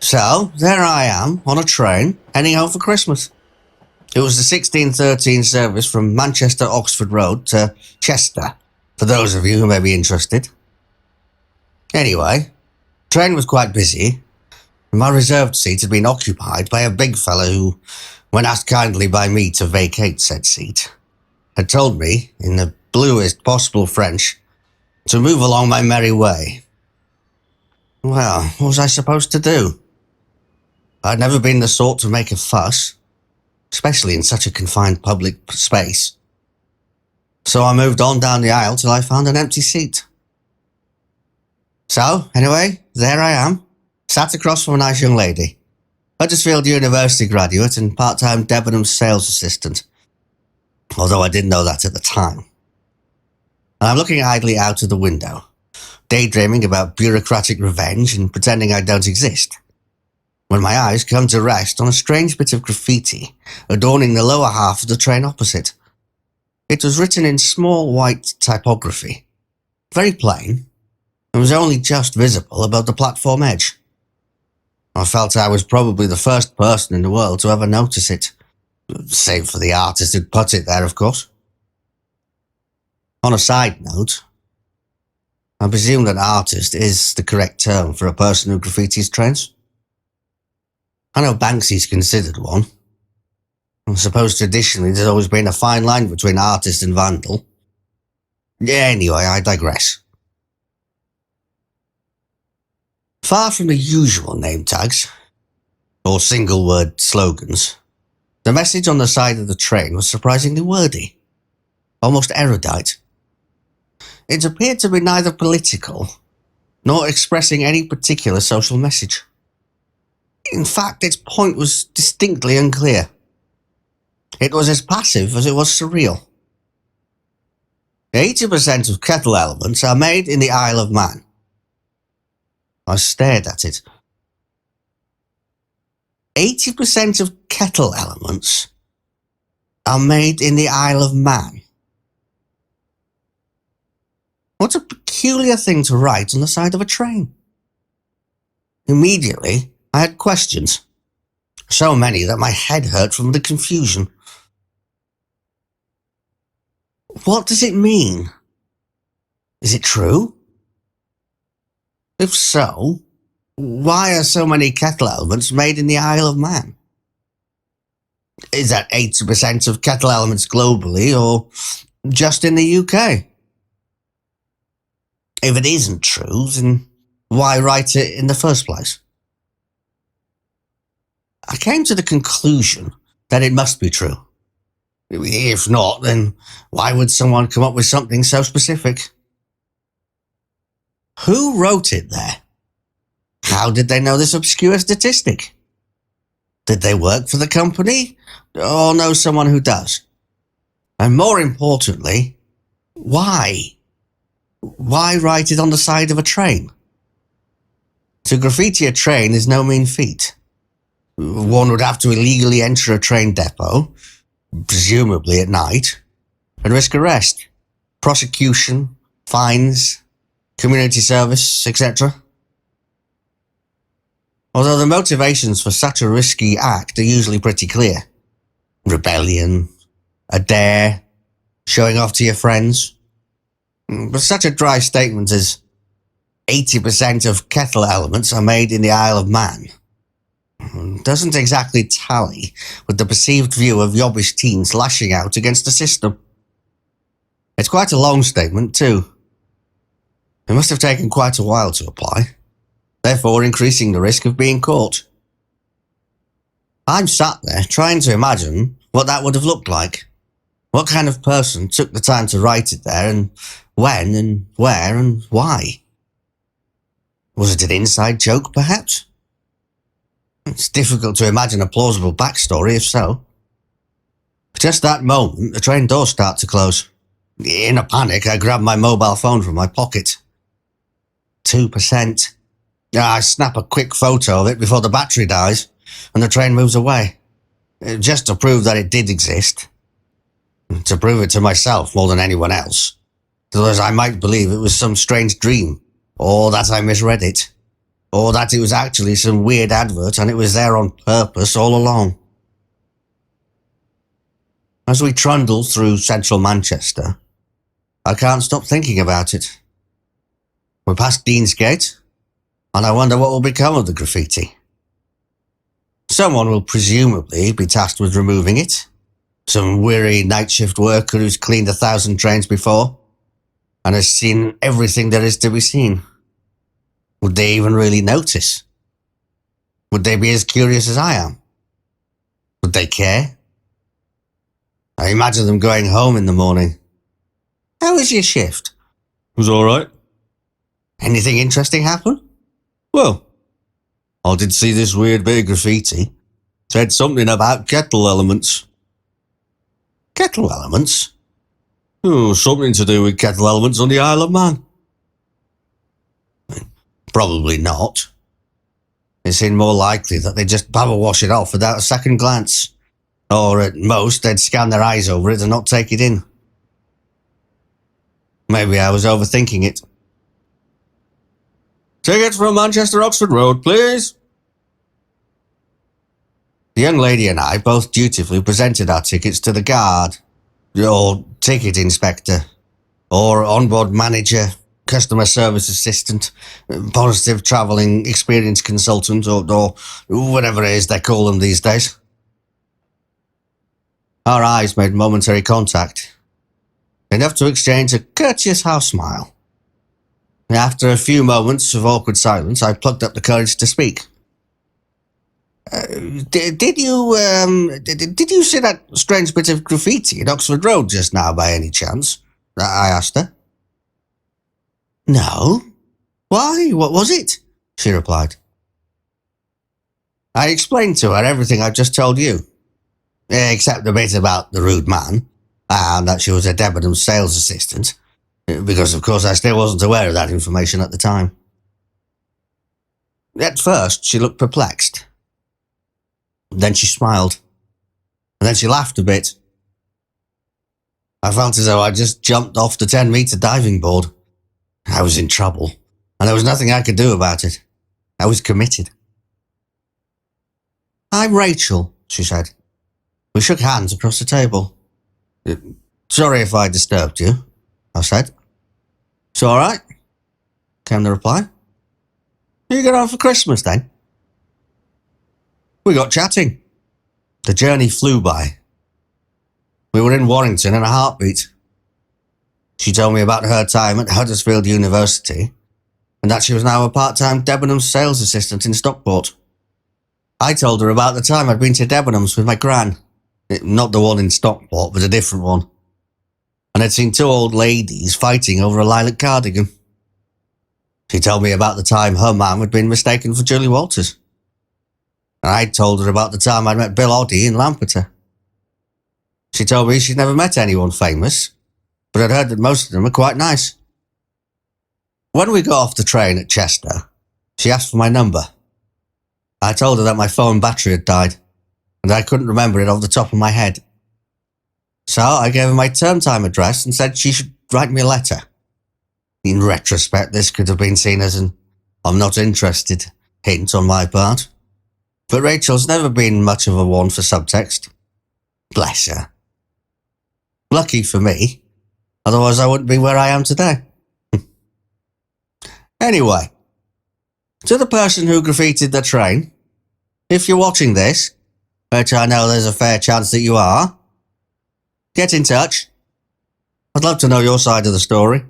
So, there I am, on a train, heading home for Christmas. It was the 1613 service from Manchester Oxford Road to Chester, for those of you who may be interested. Anyway, the train was quite busy, and my reserved seat had been occupied by a big fellow who, when asked kindly by me to vacate said seat, had told me, in the bluest possible French, to move along my merry way. Well, what was I supposed to do? I'd never been the sort to make a fuss, especially in such a confined public space. So I moved on down the aisle till I found an empty seat. So, anyway, there I am, sat across from a nice young lady, Huddersfield University graduate and part-time Debenham sales assistant, although I didn't know that at the time. And I'm looking idly out of the window, daydreaming about bureaucratic revenge and pretending I don't exist, when my eyes come to rest on a strange bit of graffiti adorning the lower half of the train opposite. It was written in small white typography, very plain, and was only just visible above the platform edge. I felt I was probably the first person in the world to ever notice it, save for the artist who'd put it there, of course. On a side note, I presume that artist is the correct term for a person who graffitis trains. I know Banksy's considered one. I suppose traditionally there's always been a fine line between artist and vandal. Anyway, I digress. Far from the usual name tags, or single-word slogans, the message on the side of the train was surprisingly wordy, almost erudite. It appeared to be neither political, nor expressing any particular social message. In fact, its point was distinctly unclear. It was as passive as it was surreal. 80% of kettle elements are made in the Isle of Man. I stared at it. 80% of kettle elements are made in the Isle of Man. What a peculiar thing to write on the side of a train. Immediately, I had questions. So many that my head hurt from the confusion. What does it mean? Is it true? If so, why are so many kettle elements made in the Isle of Man? Is that 80% of kettle elements globally or just in the UK? If it isn't true, then why write it in the first place? I came to the conclusion that it must be true. If not, then why would someone come up with something so specific? Who wrote it there? How did they know this obscure statistic? Did they work for the company, or know someone who does? And more importantly, why? Why write it on the side of a train? To graffiti a train is no mean feat. One would have to illegally enter a train depot, presumably at night, and risk arrest, prosecution, fines, community service, etc. Although the motivations for such a risky act are usually pretty clear. Rebellion, a dare, showing off to your friends. But such a dry statement as 80% of kettle elements are made in the Isle of Man doesn't exactly tally with the perceived view of yobbish teens lashing out against the system. It's quite a long statement, too. It must have taken quite a while to apply, therefore increasing the risk of being caught. I'm sat there trying to imagine what that would have looked like. What kind of person took the time to write it there, and when, and where, and why? Was it an inside joke, perhaps? It's difficult to imagine a plausible backstory, if so. Just that moment, the train doors start to close. In a panic, I grab my mobile phone from my pocket. 2%. I snap a quick photo of it before the battery dies, and the train moves away. Just to prove that it did exist. To prove it to myself more than anyone else. So as I might believe it was some strange dream, or that I misread it. or that it was actually some weird advert and it was there on purpose all along. As we trundle through central Manchester, I can't stop thinking about it. We're past Deansgate, and I wonder what will become of the graffiti. Someone will presumably be tasked with removing it. Some weary night shift worker who's cleaned 1,000 trains before and has seen everything there is to be seen. Would they even really notice? Would they be as curious as I am? Would they care? I imagine them going home in the morning. How was your shift? It was all right. Anything interesting happen? Well, I did see this weird bit of graffiti. Said something about kettle elements. Kettle elements? Oh, something to do with kettle elements on the Isle of Man. Probably not. It seemed more likely that they'd just wash it off without a second glance. Or at most, they'd scan their eyes over it and not take it in. Maybe I was overthinking it. Tickets from Manchester Oxford Road, please. The young lady and I both dutifully presented our tickets to the guard, or ticket inspector, or onboard manager, customer service assistant, positive travelling experience consultant, or whatever it is they call them these days. Our eyes made momentary contact, enough to exchange a courteous half smile. After a few moments of awkward silence, I plucked up the courage to speak. Did you see that strange bit of graffiti at Oxford Road just now by any chance? I asked her. No. Why? What was it? She replied. I explained to her everything I've just told you, except the bit about the rude man, and that she was a Debenhams sales assistant, because of course I still wasn't aware of that information at the time. At first she looked perplexed. Then she smiled. And then she laughed a bit. I felt as though I'd just jumped off the 10-metre diving board. I was in trouble, and there was nothing I could do about it. I was committed. I'm Rachel, she said. We shook hands across the table. Sorry if I disturbed you, I said. It's all right, came the reply. You going on for Christmas then? We got chatting. The journey flew by. We were in Warrington in a heartbeat. She told me about her time at Huddersfield University and that she was now a part-time Debenhams sales assistant in Stockport. I told her about the time I'd been to Debenhams with my gran. Not the one in Stockport, but a different one. And I'd seen two old ladies fighting over a lilac cardigan. She told me about the time her mum had been mistaken for Julie Walters. And I told her about the time I'd met Bill Oddie in Lampeter. She told me she'd never met anyone famous, but I'd heard that most of them were quite nice. When we got off the train at Chester, she asked for my number. I told her that my phone battery had died, and I couldn't remember it off the top of my head. So I gave her my term time address and said she should write me a letter. In retrospect, this could have been seen as an "I'm not interested" hint on my part. But Rachel's never been much of a one for subtext. Bless her. Lucky for me, otherwise I wouldn't be where I am today. Anyway, to the person who graffitied the train, if you're watching this, which I know there's a fair chance that you are, get in touch. I'd love to know your side of the story.